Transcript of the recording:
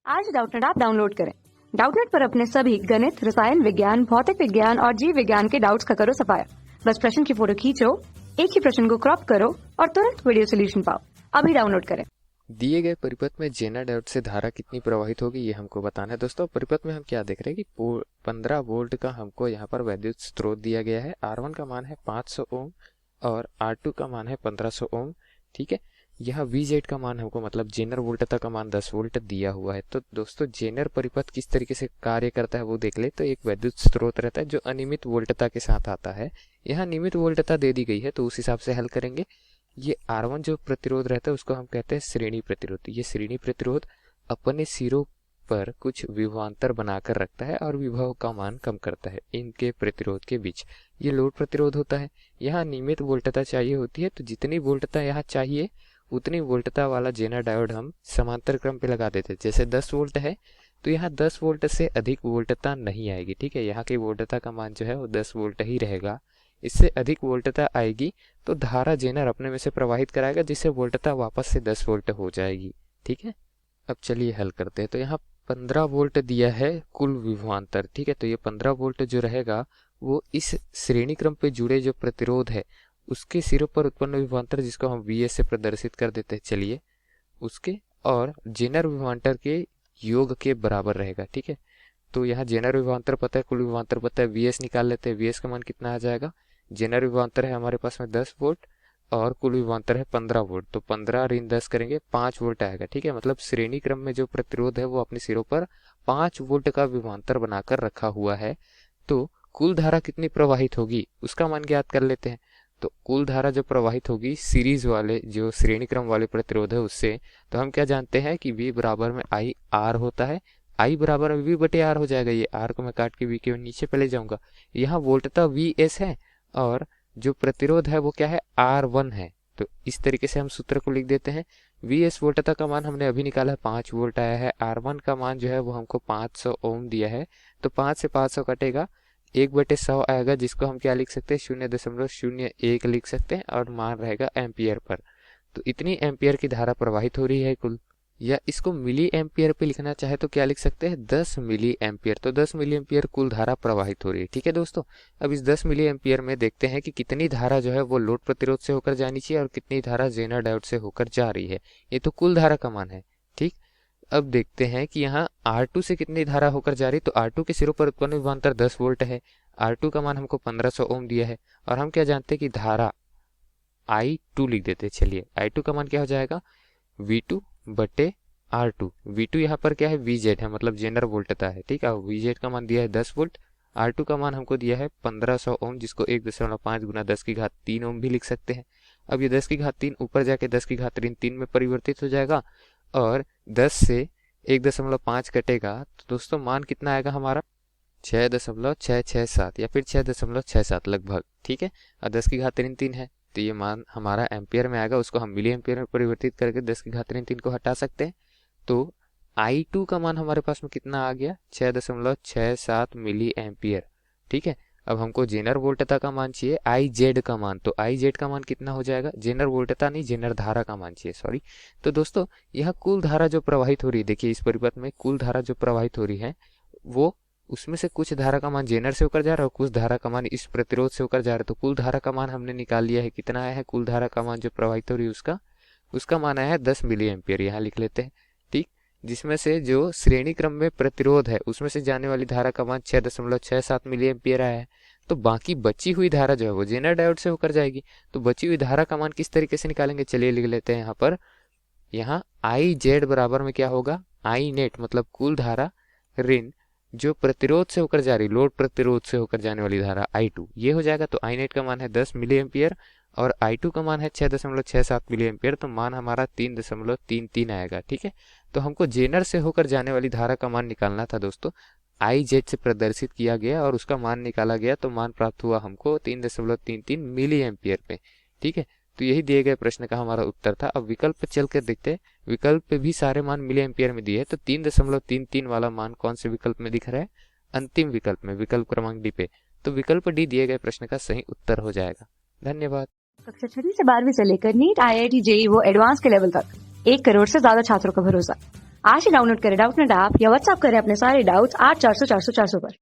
आज Doubtnut app download करें। Doubtnut पर अपने सभी गणित, रसायन विज्ञान, भौतिक विज्ञान और जीव विज्ञान के डाउट्स का करो सफाया। बस प्रश्न की फोटो खींचो, एक ही प्रश्न को क्रॉप करो और तुरंत वीडियो सोल्यूशन पाओ। अभी डाउनलोड करें। दिए गए परिपथ में जेनर डायोड से धारा कितनी प्रवाहित होगी ये हमको बताना है। दोस्तों परिपथ में हम क्या देख रहे हैं कि 15 वोल्ट का हमको यहाँ पर विद्युत स्रोत दिया गया है। R1 का मान है 500 ओम और R2 का मान है 1500 ओम। ठीक है, यहाँ VZ का मान हमको मतलब जेनर वोल्टता का मान 10 वोल्ट दिया हुआ है। तो दोस्तों जेनर परिपथ किस तरीके से कार्य करता है वो देख ले। तो एक विद्युत स्रोत रहता है जो अनियमित वोल्टता के साथ आता है। यहाँ नियमित वोल्टता दे दी गई है तो उस हिसाब से हल करेंगे। ये R1 जो प्रतिरोध रहता है उसको हम कहते हैं श्रेणी प्रतिरोध। ये श्रेणी प्रतिरोध अपने सिरों पर कुछ विभवांतर बनाकर रखता है और विभव का मान कम करता है इनके प्रतिरोध के बीच। ये लोड प्रतिरोध होता है। यहाँ नियमित वोल्टता चाहिए होती है, तो जितनी वोल्टता यहाँ चाहिए उतनी वोल्टता वाला जेनर डायोड हम समांतर क्रम पे लगा देते हैं। जैसे 10 वोल्ट है तो यहाँ 10 वोल्ट से अधिक वोल्टता नहीं आएगी। ठीक है, यहाँ की वोल्टता का मान जो है वो 10 वोल्ट ही रहेगा। इससे अधिक वोल्टता आएगी तो धारा जेनर अपने में से प्रवाहित कराएगा, जिससे वोल्टता वापस से 10 वोल्ट हो जाएगी। ठीक है, अब चलिए हल करते हैं। तो यहाँ 15 वोल्ट दिया है कुल विभवांतर। ठीक है, तो ये 15 वोल्ट जो रहेगा वो इस श्रेणी क्रम पे जुड़े जो प्रतिरोध है उसके सिरों पर उत्पन्न विभवांतर, जिसको हम VS से प्रदर्शित कर देते हैं, चलिए उसके और जेनर विभवांतर के योग के बराबर रहेगा। ठीक है, तो यहाँ जेनर विभवांतर पता है, कुल विभवांतर पता है, VS निकाल लेते हैं। VS का मान कितना आ जाएगा, जेनर विभवांतर है हमारे पास में 10 वोल्ट और कुल विभवांतर है 15 वोल्ट। तो 15 ऋण 10 करेंगे 5 वोल्ट आएगा। ठीक है, मतलब श्रेणी क्रम में जो प्रतिरोध है वो अपने सिरों पर 5 वोल्ट का विभवांतर बनाकर रखा हुआ है। तो कुल धारा कितनी प्रवाहित होगी उसका मान ज्ञात कर लेते हैं। तो कुल धारा जो प्रवाहित होगी सीरीज वाले जो श्रेणी क्रम वाले प्रतिरोध है उससे, तो हम क्या जानते हैं कि V बराबर में आई आर होता है। I बराबर V बटे आर हो जाएगा। ये R को मैं काट के V के नीचे पे ले जाऊंगा। यहाँ वोल्टता VS है और जो प्रतिरोध है वो क्या है, R1 है। तो इस तरीके से हम सूत्र को लिख देते हैं। VS वोल्टता का मान हमने अभी निकाला है, 5 वोल्ट आया है। R1 का मान जो है वो हमको 500 ओम दिया है। तो 5 से 500 कटेगा, 1/100 आएगा, जिसको हम क्या लिख सकते हैं 0.01 लिख सकते हैं और मान रहेगा एम्पियर पर। तो इतनी एम्पियर की धारा प्रवाहित हो रही है कुल, या इसको मिली एम्पियर पे लिखना चाहे तो क्या लिख सकते हैं 10 मिली एम्पियर। तो 10 मिली एम्पियर कुल धारा प्रवाहित हो रही है। ठीक है दोस्तों, अब इस 10 मिली एम्पियर में देखते हैं कि कितनी धारा जो है वो लोड प्रतिरोध से होकर जानी चाहिए और कितनी धारा जेनर डायोड से होकर जा रही है। ये तो कुल धारा का मान है। ठीक, अब देखते हैं कि यहाँ R2 से कितनी धारा होकर जा रही है। तो R2 के सिरों पर उत्पन्न विभवांतर 10 वोल्ट है। R2 का मान हमको 1500 ओम दिया है और हम क्या जानते हैं कि धारा I2 लिख देते हैं। चलिए I2 का मान क्या हो जाएगा, V2 बटे R2। V2 यहाँ पर क्या है, VZ है, मतलब जेनर वोल्टता है। ठीक है, VZ का मान दिया है 10 वोल्ट। R2 का मान हमको दिया है 1500 ओम, जिसको 1.5 गुना 10 की घात 3 ओम भी लिख सकते हैं। अब ये 10 की घात 3 ऊपर जाके 10 की घात 3 में परिवर्तित हो जाएगा और 10 से 1.5 कटेगा तो दोस्तों मान कितना आएगा हमारा 6.667 या फिर 6.67 लगभग। ठीक है, और 10 की घात 3 है तो ये मान हमारा एम्पियर में आएगा। उसको हम मिली एम्पियर में परिवर्तित करके 10 की घात 3 को हटा सकते हैं। तो I2 का मान हमारे पास में कितना आ गया, 6.67 मिली एम्पियर। ठीक है, अब हमको जेनर वोल्टता का मान चाहिए, IZ का मान। तो IZ का मान कितना हो जाएगा, जेनर वोल्टता नहीं जेनर धारा का मान चाहिए, सॉरी। तो दोस्तों यहाँ कुल धारा जो प्रवाहित हो रही है, देखिए इस परिपथ में कुल धारा जो प्रवाहित हो रही है वो उसमें से कुछ धारा का मान जेनर से होकर जा रहा है और कुछ धारा का मान इस प्रतिरोध से होकर जा रहा है। तो कुल धारा का मान हमने निकाल लिया है, कितना आया है, कुल धारा का मान जो प्रवाहित हो रही है उसका मान आया है 10 मिली एम्पियर। यहाँ लिख लेते हैं। ठीक, जिसमें से जो श्रेणी क्रम में प्रतिरोध है उसमें से जाने वाली धारा का मान 6.67 मिली एम्पियर आया है। तो बाकी बची हुई धारा जो है वो जेनर डायोड से होकर जाएगी। तो बची हुई धारा का मान किस तरीके से निकालेंगे, चलिए लिख लेते हैं यहाँ पर। यहाँ IZ बराबर में क्या होगा, I नेट मतलब कुल धारा ऋण जो प्रतिरोध से होकर जा रही, लोड प्रतिरोध से होकर जाने वाली धारा I2, ये हो जाएगा। तो I नेट का मान है 10 मिली एम्पियर और I2 का मान है 6.67 मिली एम्पियर। तो मान हमारा 3.33 आएगा। ठीक है, तो हमको जेनर से होकर जाने वाली धारा का मान निकालना था दोस्तों। IZ से प्रदर्शित किया गया और उसका मान निकाला गया तो मान प्राप्त हुआ हमको 3.33 मिली एम्पियर पे। ठीक है, तो यही दिए गए प्रश्न का हमारा उत्तर था। अब विकल्प पे चल कर देखते हैं, विकल्प पे भी सारे मान मिली एम्पियर में दिए है। तो 3.33 वाला मान कौन से विकल्प में दिख रहा है, अंतिम विकल्प में, विकल्प क्रमांक डी पे। तो विकल्प डी दिए गए प्रश्न का सही उत्तर हो जाएगा। धन्यवाद। कक्षा 6 से 12वीं से लेकर नीट, IIT, JEE वो एडवांस के लेवल तक 1 करोड़ से ज्यादा छात्रों का भरोसा। आज ही डाउनलोड करें डाउटनेट ऐप या व्हाट्सएप करें अपने सारे डाउट्स 8400 400 400 पर।